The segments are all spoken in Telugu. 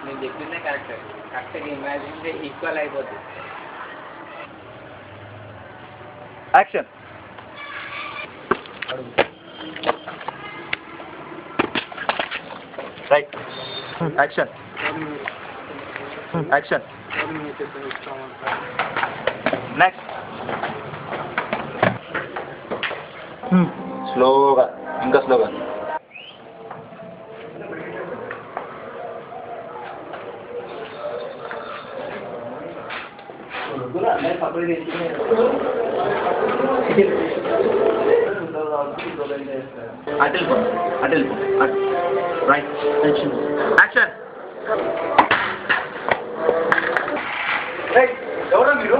నేను చెప్పిందే కరెక్ట్. కరెక్ట్గా ఇమాజిన్ ఈక్వల్ అయిపోతుంది. Action. Right. Action. Action. Next. స్లోగా, ఇంకా స్లోగా. అటెల్ రైట్. యాక్షన్. ఎవరా మీరు?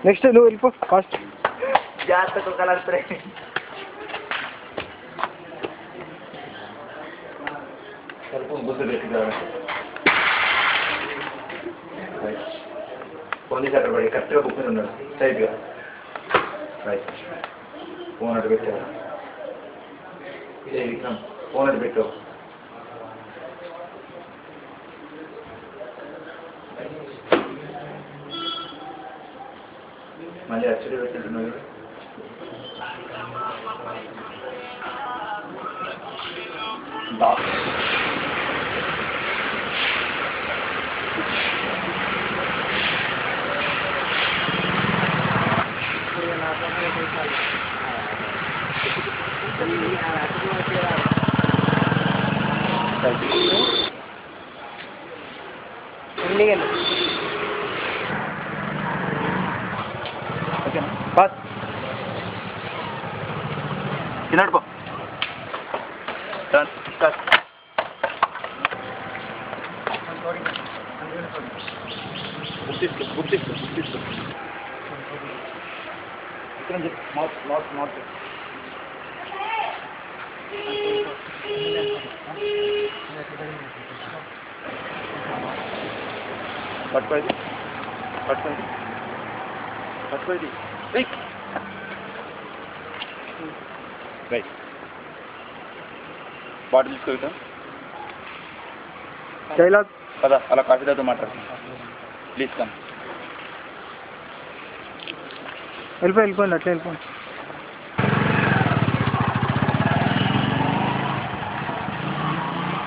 నెక్స్ట్ నువ్వు వెళ్ళిపో ఫాస్ట్. జాగ్రత్తగా కలర్ స్ప్రే. పోలీస్ అక్కడ పడి కరెక్ట్గా బుక్ ఉన్నాడు స్ట్రైట్గా. రైట్. ఫోన్ అటు పెట్టావు. ఇదే విక్రమ్, ఫోన్ అటు పెట్టావు. మళ్ళీ అచ్చడి పెట్టినట్టున్నాడు. బస్ తిన్నాడు. పో పట్టుకోది పట్టుకోది పట్టుకోది. రైట్. బాటిల్ తీసుకో. డైలాగ్ కదా అలా కాఫీ తాగుతూ మాట్లాడుతున్నాను. Please come. వెళ్ళిపోయింది అట్లా వెళ్ళిపోయింది.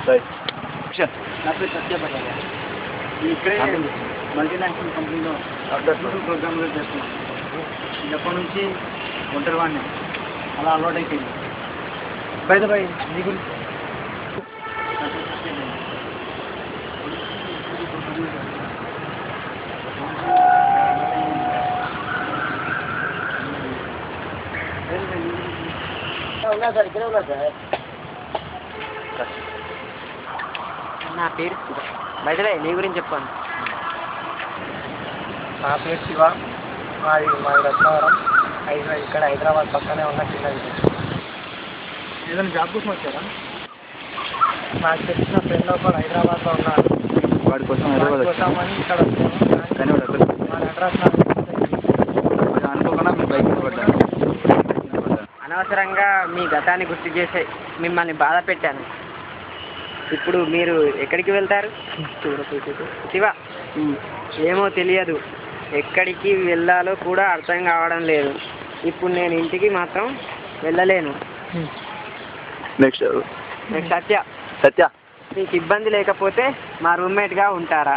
రైట్. నా పేరు సత్యపట్టాలి. ఇక్కడే మల్టీనేషనల్ కంపెనీలో ప్రోగ్రామ్లో చేస్తున్నాను. ఎప్పటి నుంచి ఒంటరి వాడిని అలా అలవాటు అయిపోయింది. బయట నీ గురించి ఉన్నా సార్, ఇక్కడే ఉన్నా సార్. నా పేరు శివ. బయటలే నీ గురించి చెప్పాను. నా పేరు శివ. మాది రత్నవరం. ఇక్కడ హైదరాబాద్ పక్కనే ఉన్న చిన్నది. ఏదైనా జాబ్ కోసం వచ్చారా? నాకు తెలిసిన ఫ్రెండ్ ఒకరు హైదరాబాద్లో ఉన్నారు. వాడి కోసం కోసమని ఇక్కడ వచ్చాను. కానీ వాడు మా అడ్రస్ నాకు అనుకోకుండా మీ బైక్ పడ్డాను. అనవసరంగా మీ గతాన్ని గుర్తు చేసే మిమ్మల్ని బాధ పెట్టాను. ఇప్పుడు మీరు ఎక్కడికి వెళ్తారు? శివ, ఏమో తెలియదు. ఎక్కడికి వెళ్ళాలో కూడా అర్థం కావడం లేదు. ఇప్పుడు నేను ఇంటికి మాత్రం వెళ్ళలేను. నెక్స్ట్ సత్య. సత్య, మీకు ఇబ్బంది లేకపోతే మా రూమ్మేట్గా ఉంటారా?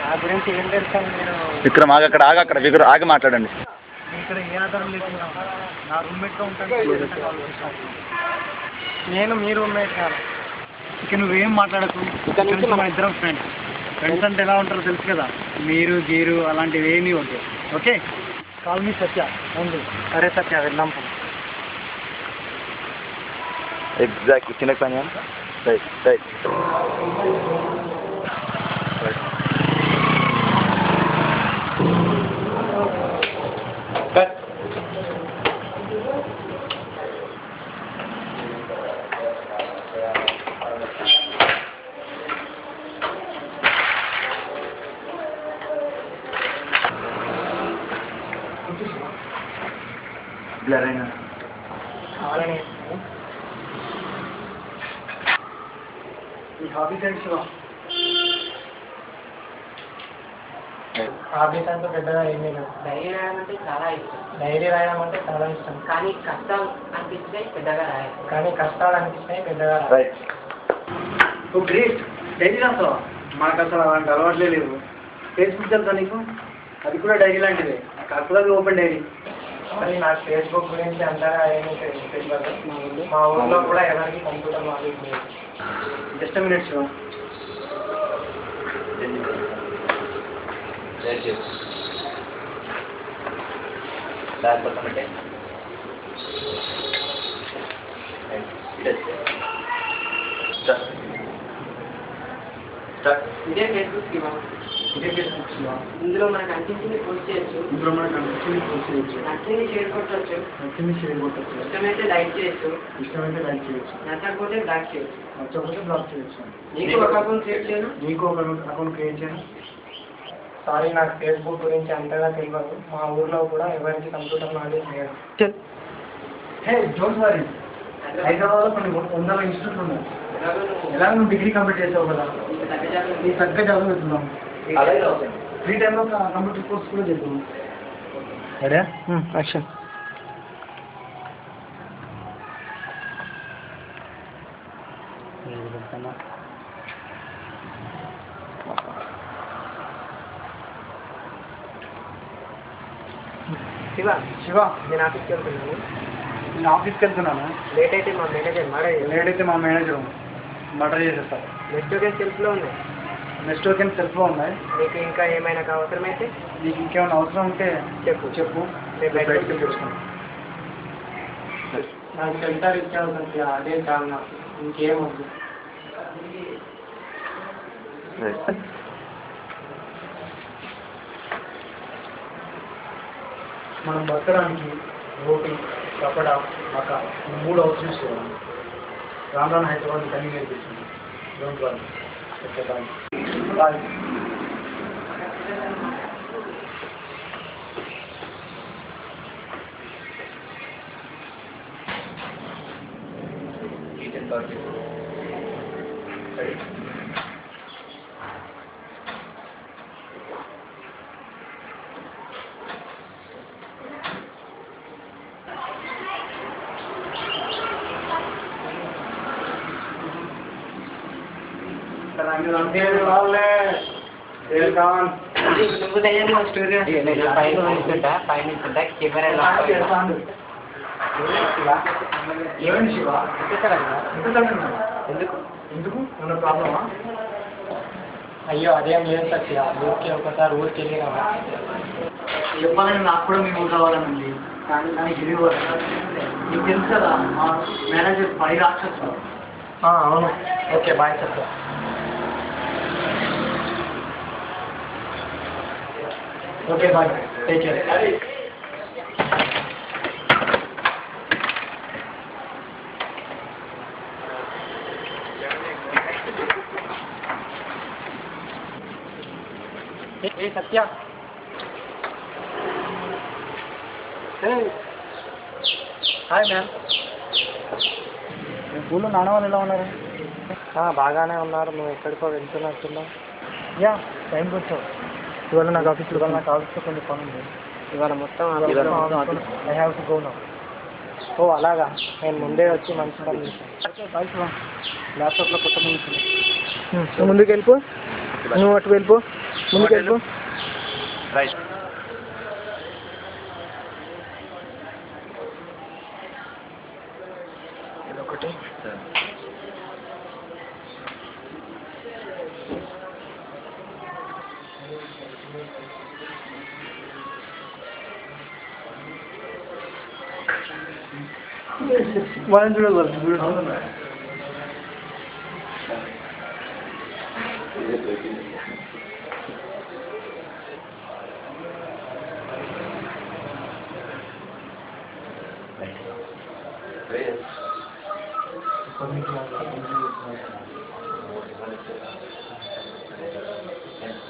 నా గురించి ఏం తెలుసాను నేను. విక్రమ్ ఆగి అక్కడ విక్రమ్ ఆగి మాట్లాడండి. ఇక్కడ ఏ ఆధారం లేదు. నా రూమ్మేట్గా ఉంటాను. నేను మీ రూమ్మేట్ కాదు. ఇక నువ్వేం మాట్లాడకు. మన ఇద్దరం ఫ్రెండ్స్ అంటే ఎలా ఉంటారో తెలుసు కదా. మీరు గీరు అలాంటివి ఏమీ వద్దు. ఓకే, కాల్ మీ సత్య ఉంది. సరే సత్య, వెళ్దాం. ఎగ్జాక్ట్ చిన్న పని. Right right. బ్లర్ అయినా కావాలని ఈ హాబీస్ ఏంటి? హాబీస్ అంటే పెద్దగా ఏమీ లేదు. డైరీ రాయడం అంటే చాలా ఇష్టం. డైరీ రాయడం అంటే చాలా ఇష్టం. కానీ కష్టాలు అనిపిస్తే పెద్దగా రాయాలి. కానీ కష్టాలు అనిపిస్తాయి పెద్దగా రాయాలి. రైట్. ఓ గ్రేట్. డైరీ రాస్తావా? మనకు అసలు అలాంటి అలవాట్లే లేవు. ఫేస్బుక్ తెలుసా నీకు? అది కూడా డైరీ లాంటిదే, కాకపోతే ఓపెన్ డైరీ. మరి నాకు ఫేస్బుక్ గురించి అంతగా ఏమీ తెలియదు. మా ఊళ్ళో కూడా ఎవరికి కంప్యూటర్ నాలెడ్జ్ లేదు. Just minutes. ఇదే ఫేస్బుక్ శివ. ఇందులో మనకు అనిపించింది పోస్ట్ చేయొచ్చు. నచ్చింది షేర్ కొట్టచ్చు. ఇష్టమైతే లైక్ చేయొచ్చు. నచ్చకపోతే బ్లాక్ చేయొచ్చు. నీకు ఒక అకౌంట్ క్రియేట్ చేయను. సారీ, నాకు ఫేస్బుక్ గురించి అంతగా తెలియదు. మా ఊర్లో కూడా ఎవరికి కంప్యూటర్ నాలెడ్జ్ లేదు. హే డోంట్ వరీ, హైదరాబాద్లో కొన్ని 100 ఇన్స్టిట్యూట్లు ఉన్నాయి. ఎలా నువ్వు డిగ్రీ కంప్లీట్ చేసావు కదా, ఈ తగ్గ చదువుతున్నాం. ఫ్రీ టైంలో కంప్యూటర్ కోర్స్ కూడా చేద్దాం. అదే యాక్షన్. శివ, శివ, నేను ఆఫీస్కి వెళ్తున్నాను. నేను ఆఫీస్కి వెళ్తున్నాను. లేట్ అయితే మా మేనేజర్ మర్డర్ చేసేస్తారు. నెక్స్ట్ టోకెన్ సెల్ఫ్లో ఉన్నాయి. నెక్స్ట్ టోకెన్ సెల్ఫ్లో ఉన్నాయి. నీకు ఇంకా ఏమైనా అవసరమైతే నీకు ఇంకేమైనా అవసరం ఉంటే చెప్పు. బయటకు చూస్తాను. నాకు సెంటర్ ఇచ్చావు, అదే చాలు నాకు, ఇంకేం వద్దు. మనం బతకడానికి రోటీ, కపడా, మకా ఈ 3 అవుట్ఫిట్స్ చేయాలి. రాను హైదరాబాద్ కన్నీ నేర్పించింది. Don't worry. Okay, bye. నువ్వు దయ్యాన్ని స్టోరీ పైన కెమెరా ఏమైంది శివ? ఎందుకు ఎందుకు ఉన్న ప్రాబ్లమా? అయ్యో అదేం లేదు సత్య, ఒకసారి ఊరికి వెళ్ళినా చెప్పాలని నాకు కూడా మీ ఊరు రావాలనండి. కానీ దానికి నీకు తెలుసు కదా మా మేనేజర్ 10 రాక్షసు. అవును. Okay, bye Satya. Okay, bye. Take care. ఏ సత్య, హాయ్ మ్యామ్. స్కూల్లో నాన్న వాళ్ళు ఎలా ఉన్నారు? బాగానే ఉన్నారు. నువ్వు ఎక్కడికో వెళ్తున్నట్టున్నావు. యా, టైంకి వచ్చావు. ఇవాళ నాకు ఆఫీస్లో కొంచెం పని ఉంది. ఇవాళ మొత్తం I have to go now. ఓ అలాగా, నేను ముందే వచ్చి మంచి పని చేశాను. ల్యాప్టాప్లో కొత్త మూవీ. నువ్వు ముందుకు వెళ్ళిపో. నువ్వు అటు వెళ్ళిపో, ముందుకు వెళ్ళిపో. రైట్. ఇదొకటి. మనం చూడగలరు.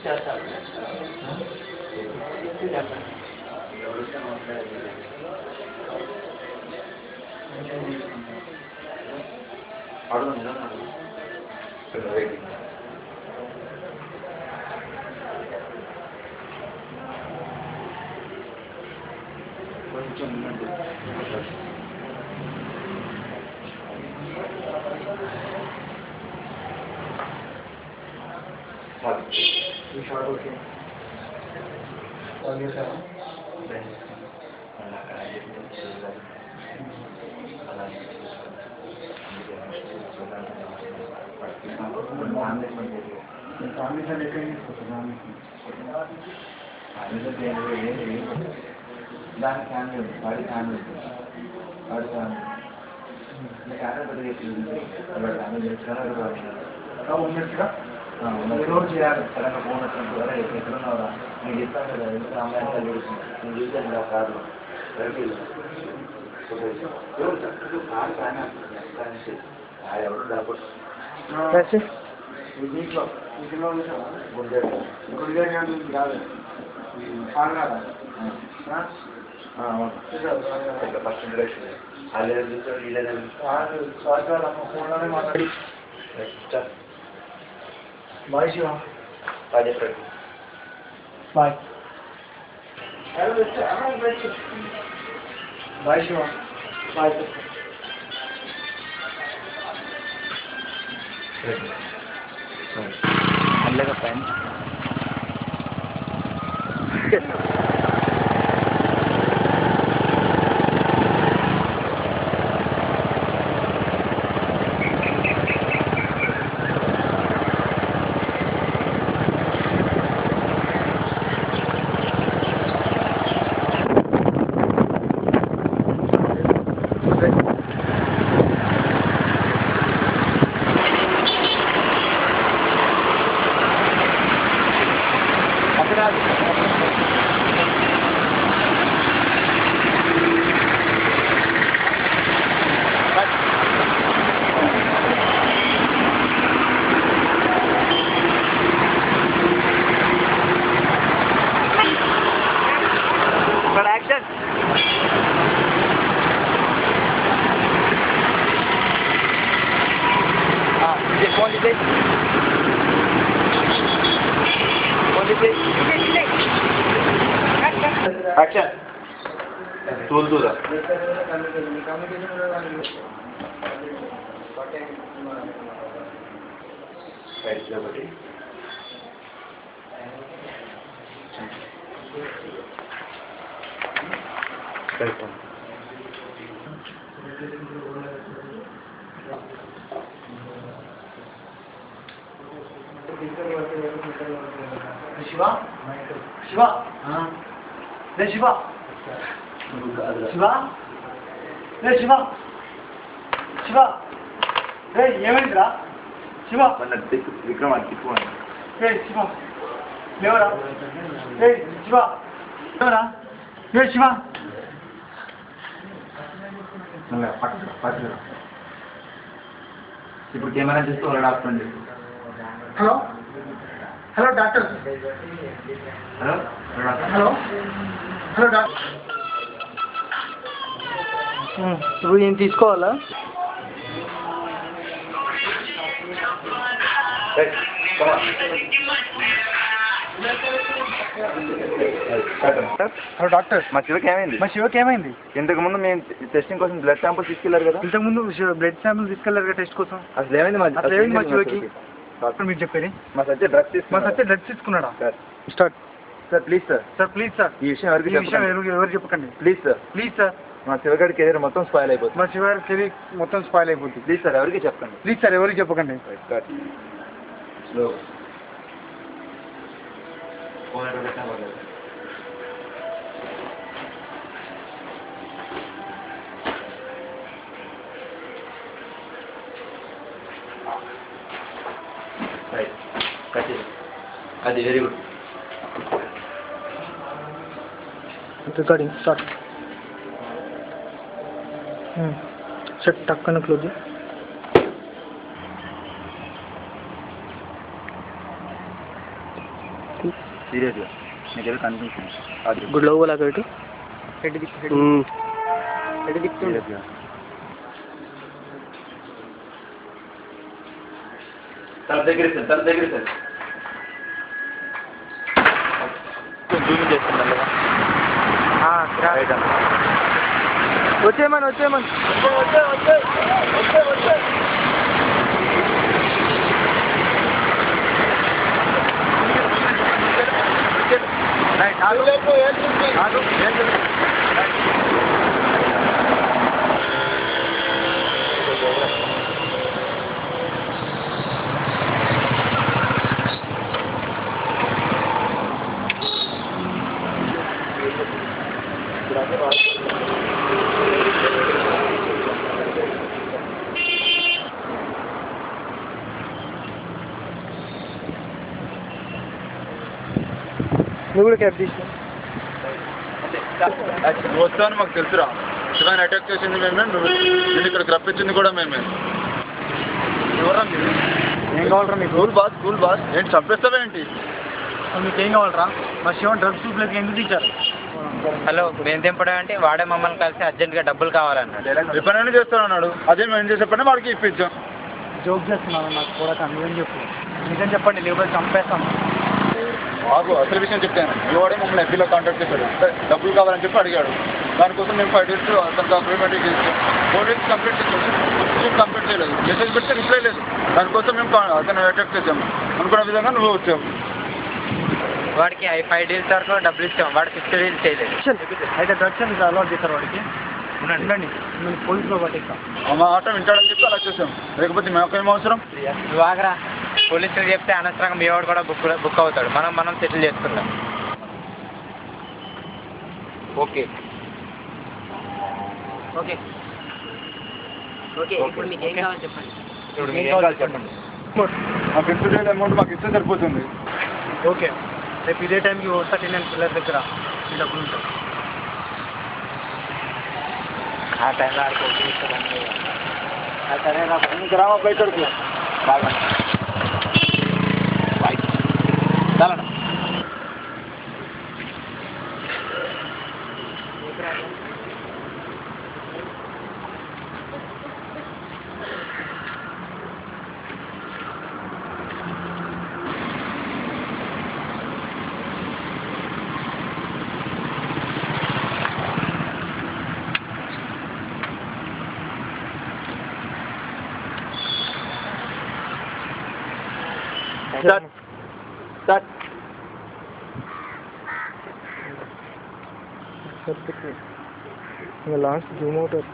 చేస్తాను. కొంచెం ఓకే దాని ఫ్యామిలీ ఉంది వాడి ఫ్యామిలీ వాడి ఫ్యామిలీ క్యారెక్టర్ పెద్దగా వాడి ఫ్యామిలీ ఉన్నట్టుగా రోజు చేయాలి తెలంగాణ ఫోన్ వచ్చినప్పుడు కదా ఎక్కడున్నావురా నేను చెప్తాను కదా ఎందుకు అమ్మాయి అంతా చూసి నేను చూసాను ఇలా కార్లో ఎవరు చక్కగా కారు కానీ ఎవరు దాపొచ్చు దీంట్లో ఇంట్లో గుండె కాదు కాదు ఫస్ట్ ఇంట్రడక్షన్ వాళ్ళు చూసారు వీళ్ళేదని ఫోన్లోనే మాట్లాడి బాయ్ శివ బాగా చెప్పండి బాయ్ బాయ్ శివ బాయ్ మెల్లగా పైన యాక్షన్ ఫోన్ తీసేయి యాక్షన్ తోలుతురా ఒకటి శివ శివ రే శివ శివ రే శివ శివ రే ఏమైందిరా శివ విక్రమ్ అది తిప్పుకోండి రే శివ లేవరా రే శివ లేవరా రే శివ పట్టుకురా ఇప్పుడు కెమెరా చూస్తూ వాళ్ళ డాక్టర్ అండి hello hello doctor hello hello hello doctor ఇప్పుడు ఏం తీసుకోవాలా హలో డాక్టర్ మా శివకి ఏమైంది మా శివకి ఏమైంది ఇంతకు ముందు మేము టెస్టింగ్ కోసం బ్లడ్ శాంపుల్ తీసుకెళ్లారు కదా ఇంతకుముందు బ్లడ్ శాంపుల్ తీసుకెళ్లారు టెస్ట్ కోసం అసలు ఏమైంది మా అసలు ఏమైంది మా శివకి డాక్టర్ మీరు చెప్పేది మా సత్య డ్రగ్స్ మా తీసుకున్నా సత్య డ్రగ్స్ తీసుకున్నాడా sir start sir please sir sir please sir ఈ విషయం ఎవరికి ఈ విషయం చెప్పకండి ఎవరు చెప్పకండి ప్లీజ్ సార్ ప్లీజ్ సార్ మా శివగాడి కెరీర్ మొత్తం స్పాయిల్ అయిపోతుంది మా శివ కెరీర్ మొత్తం స్పాయిల్ అయిపోతుంది ప్లీజ్ సార్ ఎవరికి చెప్పండి ప్లీజ్ సార్ ఎవరికి చెప్పకండి స్లో ఫోన్ ఎక్కడ పెట్టినా పర్లేదు రైట్ కట్ అది very good recording start set టక్కన క్లోజ్ సీరియస్గా నీకు ఏదో కనిపించింది అది గుడ్ లోగోలా కట్టు సీరియస్గా తల దగ్గర సార్ జూమ్ చేస్తున్నాను వచ్చేయమని నువ్వు కూడా క్యాబ్ తీసుకో. వస్తాను మాకు తెలుసురా. శివాని అటాక్ చేసింది మేమే, నువ్వు నేను ఇక్కడికి రప్పించింది కూడా మేమే. ఎవరా మీరు? ఏం కావాలరా మీకు? స్కూల్ బాస్ ఏంటి చంపేస్తావా ఏంటి? మీకు ఏం కావాలరా? మా శివన్ డ్రగ్స్ సూప్లోకి ఎందుకు తీశారు? హలో, మేము తెంపడం అంటే వాడే మమ్మల్ని కలిసి అర్జెంట్గా డబ్బులు కావాలన్నాడు. ఏ పని చేస్తానన్నాడు. అదే మేము చేసే పని వాడికి ఇప్పించాం. జోక్ చేస్తున్నాను నాకు కూడా నిజం చెప్పు. నిజం చెప్పండి, లేకపోతే చంపేస్తాను. మాకు అసలు విషయం చెప్తాను. ఇవాడే మమ్మల్ని ఎఫ్బీలో కాంటాక్ట్ చేశాడు. డబ్బులు కావాలని చెప్పి అడిగాడు. దానికోసం మేము 5 days అతనికి అగ్రిమెంట్ చేసాం. 4 days కంప్లీట్ చేసాము. కంప్లీట్ చేయలేదు. మెసేజ్ పెడితే రిప్లై లేదు. దానికోసం మేము అతను అటాక్ చేసాము. అనుకున్న విధంగా నువ్వు వచ్చావు. వాడికి 5 days వరకు డబ్బులు ఇస్తాం. వాడు 50 days చేయలేదు. అయితే డ్రగ్స్ అని అలవాటు చేస్తారు వాడికి. ఉండండి, మేము పోలీసులో పట్టిస్తాం. మా ఆట వింటాడని చెప్పి అలా చేసాం. లేకపోతే మాకేం అవసరం? నువ్వు ఆగరా. పోలీసులు చెప్తే అనవసరంగా మీ వాడు కూడా బుక్ అవుతాడు. మనం సెటిల్ చేసుకుందాం. ఓకే ఇప్పుడు మీకు ఏం కావాలి చెప్పండి. మాకు ఎంత చేయాలి అమౌంట్ మాకు ఇస్తే సరిపోతుంది. ఓకే, రేపు ఇదే టైంకి వస్తా. నేను పిల్లల దగ్గర ఈ డబ్బులు ఉంటాయి. ఆ టైంలో ఆడుకోవచ్చు. సరే ఇంకా రామా బయట బాగా చాలా స్టార్ట్. ఇంకా లాస్ట్ జూమ్ అవుతారు.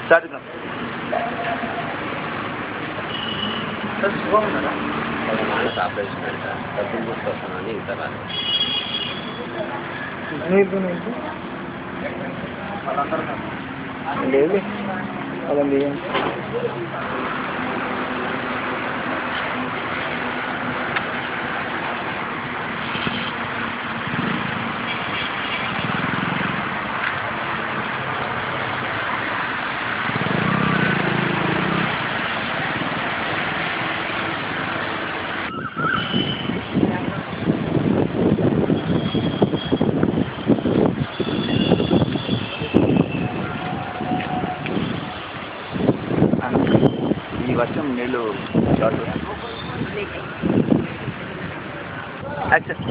స్టార్ట్. ఆపరేషన్ పెడతా డబ్బులు తీసుకొస్తానని ఇంత లేదు అదండి. ఈ వర్షం నీళ్ళు యాక్షన్.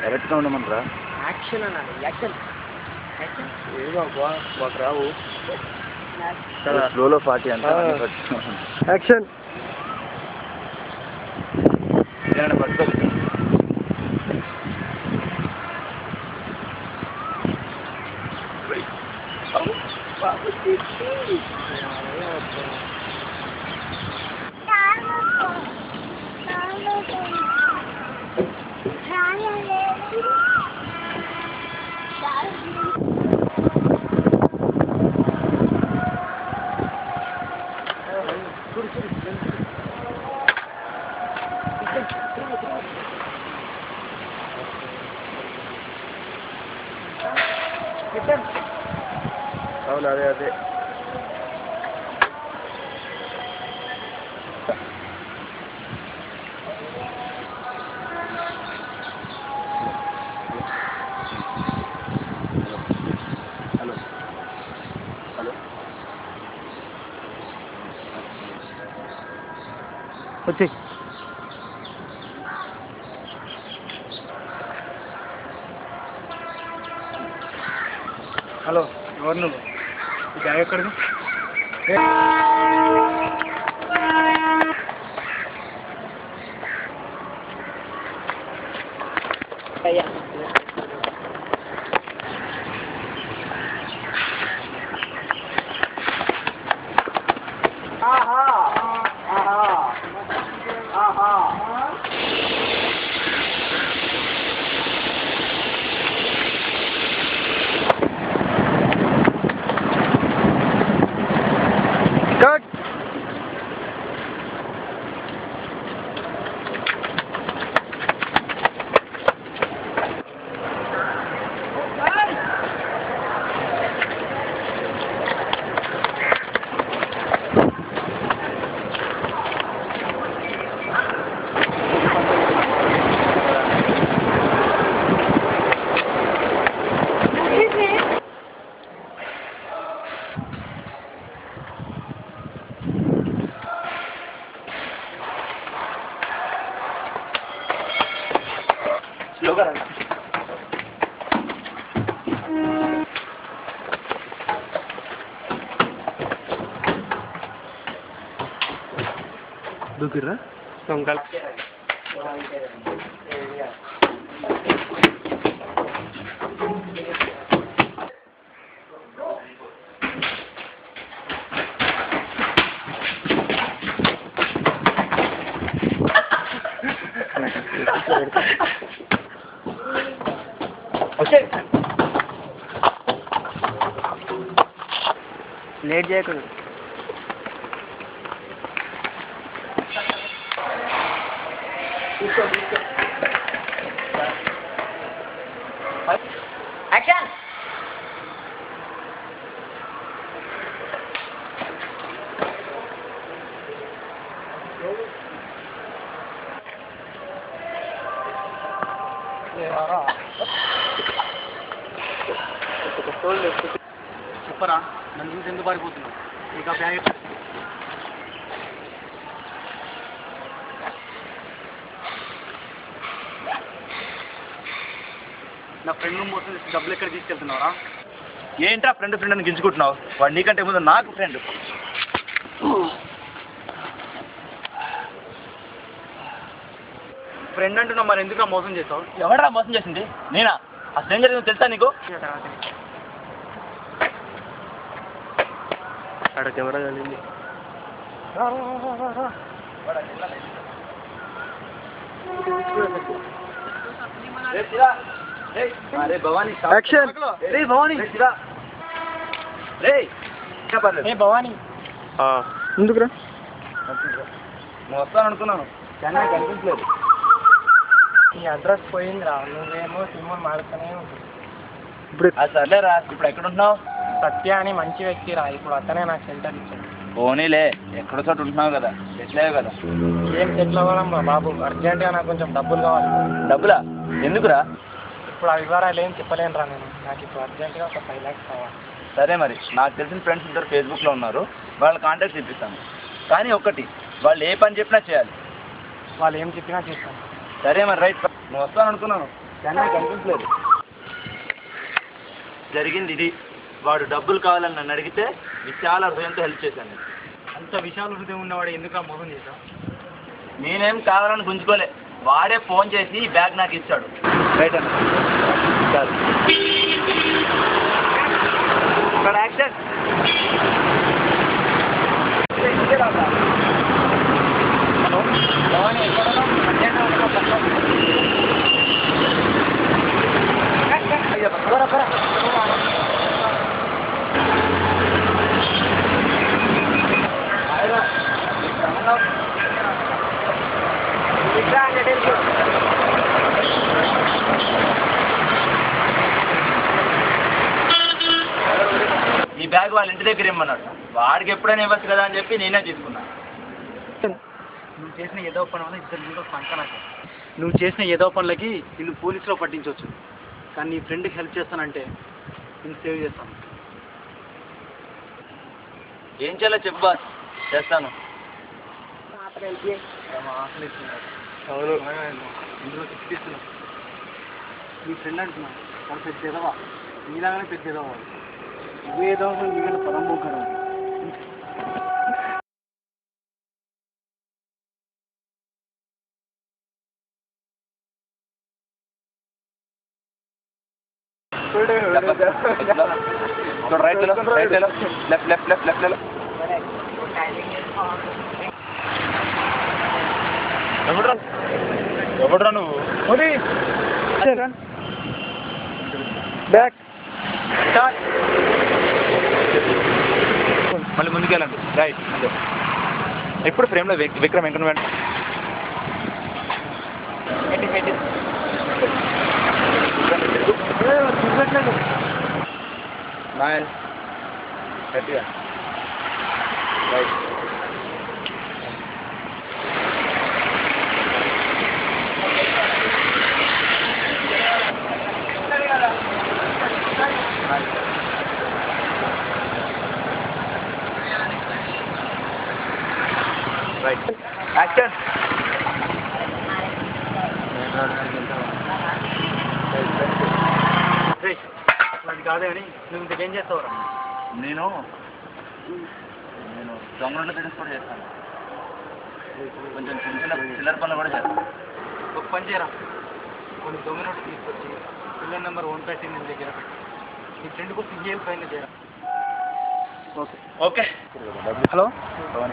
ఎలక్ట్గా ఉండమంటారా? యాక్షన్ అన్నాడు. యాక్షన్ మాకు రావు. స్లోలో 40 అంత యాక్షన్. అవును అదే అదే హలో హలో వచ్చి హలో ఎవరు నువ్వు ఈ బ్యాగ్ ఎక్కడిది అయ్యా కట్ స్లోగా రండి దూకిర్రా దొంగలు లేట్ చేయకుండా యాక్షన్ చెప్పరా నన్ను చూసి ఎందుకు పారిపోతున్నావు ఇక బ్యాగ్ ఎక్కడ? నా ఫ్రెండ్ మోసం చేసి డబ్బులు ఎక్కడ తీసుకెళ్తున్నావురా ఏంట్రా ఫ్రెండ్ ఫ్రెండ్ అని గించుకుంటున్నావు వాడు నీకంటే ముందు నాకు ఫ్రెండ్ ఫ్రెండ్ అంటున్నావు మరి ఎందుకు మోసం చేస్తావు ఎవడరా మోసం చేసింది నేనా ఆ స్ట్రేంజర్ ఏదో తెలుసా నీకు అక్కడ కెమెరా కలిగింది అరే భవానీ యాక్షన్ రే భవానీ రే ఏ భవానీ ఎందుకురా నువ్వు వస్తాను అనుకున్నాను కానీ నాకు కనిపించలేదు నీ అడ్రస్ పోయిందిరా నువ్వేమో సినిమా మాడుతూనే ఉంటుంది ఇప్పుడు సర్లేరా ఇప్పుడు ఎక్కడ ఉంటున్నావు సత్య అని మంచి వ్యక్తి రా ఇప్పుడు అతనే నాకు సెంటర్ ఇచ్చాడు పోనీలే ఎక్కడో చోట ఉంటున్నావు కదా ఎట్లేవు కదా ఏం సెటిల్ అవ్వడం బాబు అర్జెంటుగా నాకు కొంచెం డబ్బులు కావాలి డబ్బులా ఎందుకురా ఇప్పుడు ఆ వివరాలు ఏం చెప్పలేను రా నేను నాకు ఇప్పుడు అర్జెంటుగా ఒక 5 lakhs కావాలి సరే మరి నాకు తెలిసిన ఫ్రెండ్స్ ఇద్దరు ఫేస్బుక్లో ఉన్నారు వాళ్ళ కాంటాక్ట్స్ ఇప్పిస్తాను కానీ ఒకటి వాళ్ళు ఏ పని చెప్పినా చేయాలి వాళ్ళు ఏం చెప్పినా చేస్తాను సరే మరి రైట్ నువ్వు వస్తాను అనుకున్నాను కానీ నాకు అనిపించలేదు జరిగింది ఇది వాడు డబ్బులు కావాలని నన్ను అడిగితే చాలా హృదయంతో హెల్ప్ చేశాను అంత విషయాల హృదయం ఉన్నవాడు ఎందుకు ఆ మోసం చేశావు నేనేం కావాలని గుంజుకోలే వాడే ఫోన్ చేసి ఈ బ్యాగ్ నాకు ఇచ్చాడు రైట్ అన్న చాలు ఇక్కడ యాక్షన్ పండగ వాళ్ళ ఇంటి దగ్గర ఇమ్మన్నాడు. వాడికి ఎప్పుడైనా ఇవ్వచ్చు కదా అని చెప్పి నేనే తీసుకున్నాను. నువ్వు చేసిన ఏదో పని వల్ల ఇద్దరు నీకు సంకనాక. నువ్వు చేసిన ఏదో పనులకి నిన్ను పోలీసులో పట్టించవచ్చు, కానీ నీ ఫ్రెండ్కి హెల్ప్ చేస్తానంటే నేను సేవ్ చేస్తాను. ఏం చేయాలో చెప్పు బాస్, చేస్తాను. అవును, ఇందులో ఇస్తున్నావు. నీ ఫ్రెండ్ అంటున్నావు, తను పెద్ద ఎదవా, నీలాగానే పెద్ద ఎదవా. నువ్వే ఏదో నీకన్నా పొలం పోకరా. Right left left left left. ఎవడ్రా నువ్వు? బ్యాక్ మళ్ళీ ముందుకెళ్ళండి. రైట్. ఇప్పుడు ఫ్రేమ్లో విక్రమ్ ఎంటర్ వెంట నైన్ గట్టిగా. రైట్. రైట్. యాక్షన్. అది కాదే అని నువ్వు ఇంకేం చేస్తావురా? నేను దొంగలు బిజినెస్ కూడా చేస్తాను. కొంచెం చిన్న చిన్న చిల్లర పనులు కూడా చేస్తాను. ఒక పని చేయరా, కొన్ని దొంగ నోట్స్ తీసుకొచ్చి పిల్లర్ నెంబర్ 130 నేను దగ్గర పెట్టి నీ ఫ్రెండ్కు సిజిఎల్ ఫైన్ చేయరా. Okay okay. Hello,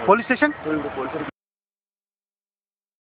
police station.